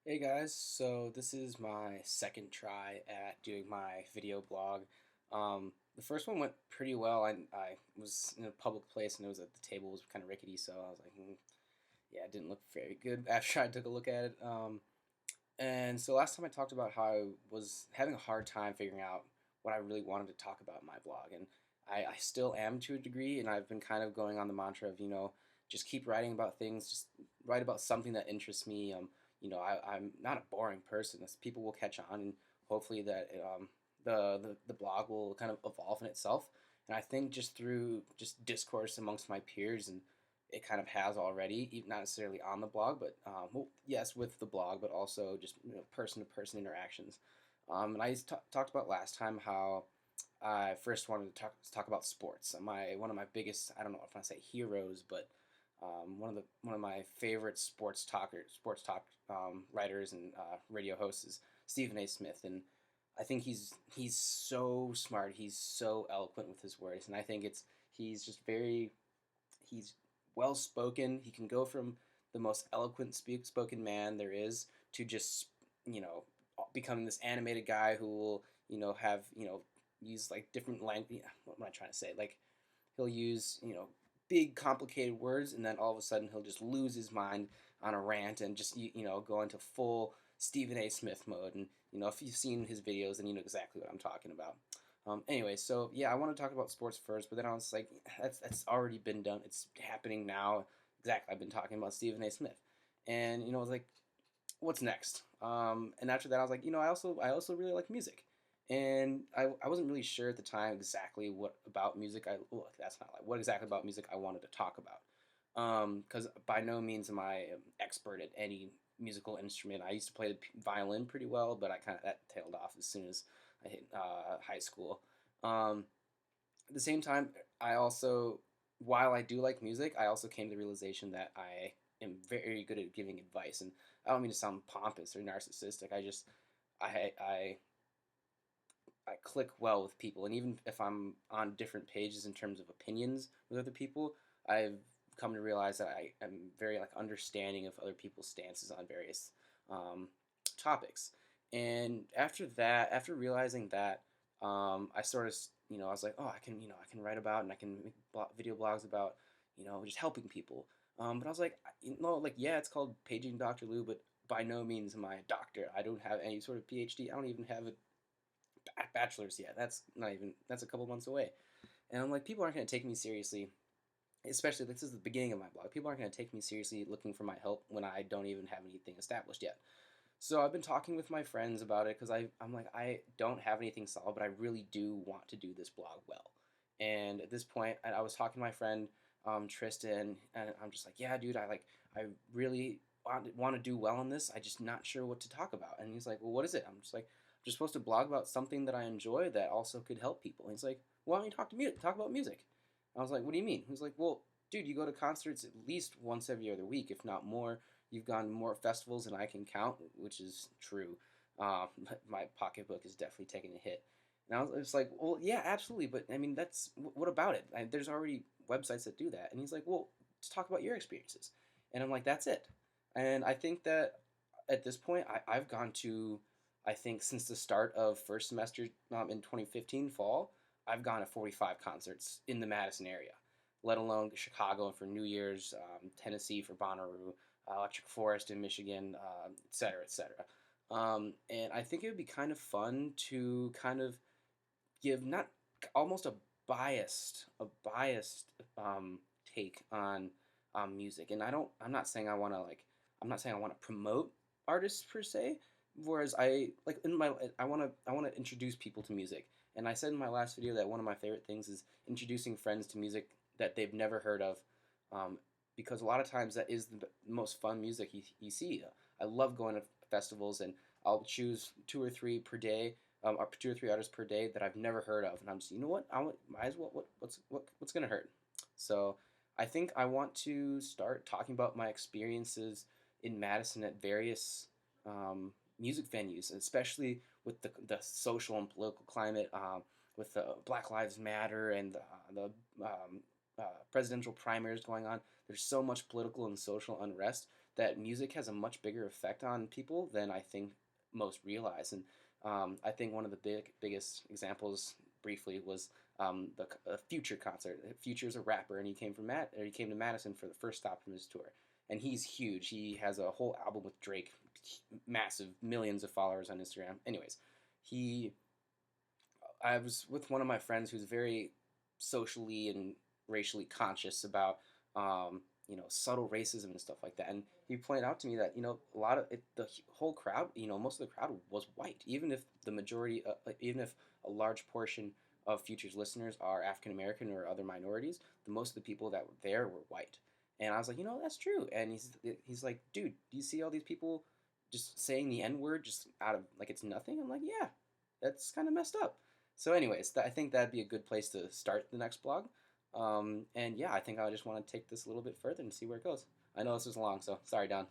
Hey guys, so this is my second try at doing my video blog. The first one went pretty well. I was in a public place and it was at the table was kind of rickety, so I was like, yeah, it didn't look very good after I took a look at it. And so last time I talked about how I was having a hard time figuring out what I really wanted to talk about in my blog, and I still am to a degree, and I've been kind of going on the mantra of, just keep writing about things, just write about something that interests me. I'm not a boring person. People will catch on, and hopefully that the blog will kind of evolve in itself. And I think just through just discourse amongst my peers and it kind of has already, not necessarily on the blog, but well, yes, with the blog, but also just person to person interactions. And talked about last time how I first wanted to talk about sports. One of my biggest, I don't know if I say heroes, but one of my favorite sports talk writers and radio hosts is Stephen A. Smith, and I think he's so smart. He's so eloquent with his words, and I think he's just very he's well spoken. He can go from the most eloquent spoken man there is to just you know becoming this animated guy who will have use like different language. What am I trying to say? Like he'll use big complicated words and then all of a sudden he'll just lose his mind on a rant and just go into full Stephen A. Smith mode. And if you've seen his videos, then you know exactly what I'm talking about. Anyway, so yeah, I want to talk about sports first, but then I was like, that's already been done. It's happening now. Exactly, I've been talking about Stephen A. Smith, and I was like, what's next? And after that, I was like, I also really like music, and I wasn't really sure at the time exactly what about music that's not like what exactly about music I wanted to talk about. Because by no means am I expert at any musical instrument. I used to play the violin pretty well, but I kind of that tailed off as soon as I hit high school. Um, at the same time, I also, while I do like music, I also came to the realization that I am very good at giving advice, and I don't mean to sound pompous or narcissistic. I, I, I click well with people, and even if I'm on different pages in terms of opinions with other people, I've come to realize that I am very like understanding of other people's stances on various um, topics. And after that, after realizing that, I sort of I was like, oh, I can write about and I can make video blogs about just helping people. But I was like, like yeah, it's called Paging Dr. Lou, but by no means am I a doctor. I don't have any sort of PhD. I don't even have a bachelor's yet. That's a couple months away. And I'm like, people aren't going to take me seriously, especially this is the beginning of my blog. People aren't going to take me seriously looking for my help when I don't even have anything established yet. So I've been talking with my friends about it because I'm like, I don't have anything solid, but I really do want to do this blog well. And at this point, I was talking to my friend Tristan, and I'm just like, yeah, dude, I really want to do well in this. I just not sure what to talk about. And he's like, well, what is it? I'm just like, I'm just supposed to blog about something that I enjoy that also could help people. And he's like, why don't you talk about music? I was like, what do you mean? He's like, well, dude, you go to concerts at least once every other week, if not more. You've gone to more festivals than I can count, which is true. My pocketbook is definitely taking a hit. And I was just like, well, yeah, absolutely. But I mean, what about it? There's already websites that do that. And he's like, well, just talk about your experiences. And I'm like, that's it. And I think that at this point, I've gone to, I think since the start of first semester in 2015 fall, I've gone to 45 concerts in the Madison area, let alone Chicago for New Year's, Tennessee for Bonnaroo, Electric Forest in Michigan, et cetera, et cetera. And I think it would be kind of fun to kind of give not almost a biased take on music. And I'm not saying I want to I'm not saying I want to promote artists per se. Whereas I want to introduce people to music. And I said in my last video that one of my favorite things is introducing friends to music that they've never heard of, um, because a lot of times that is the most fun music you see. I love going to festivals and I'll choose two or three per day, or 2 or 3 artists per day that I've never heard of, and I'm just what might as well what's gonna hurt. So I think I want to start talking about my experiences in Madison at various music venues, especially with the social and political climate, with the Black Lives Matter and the presidential primaries going on. There's so much political and social unrest that music has a much bigger effect on people than I think most realize. And I think one of the biggest examples, briefly, was the Future concert. Future's a rapper, and he came to Madison for the first stop from his tour, and he's huge. He has a whole album with Drake, massive, millions of followers on Instagram. Anyways, he I was with one of my friends who's very socially and racially conscious about subtle racism and stuff like that. And he pointed out to me that a lot of it, the whole crowd, most of the crowd was white, even if the majority, even if a large portion of Future's listeners are African American or other minorities, the most of the people that were there were white. And I was like, that's true. And he's like, dude, do you see all these people just saying the N word just out of like it's nothing? I'm like, yeah, that's kind of messed up. So, anyways, I think that'd be a good place to start the next blog. And yeah, I think I just want to take this a little bit further and see where it goes. I know this is long, so sorry, Don.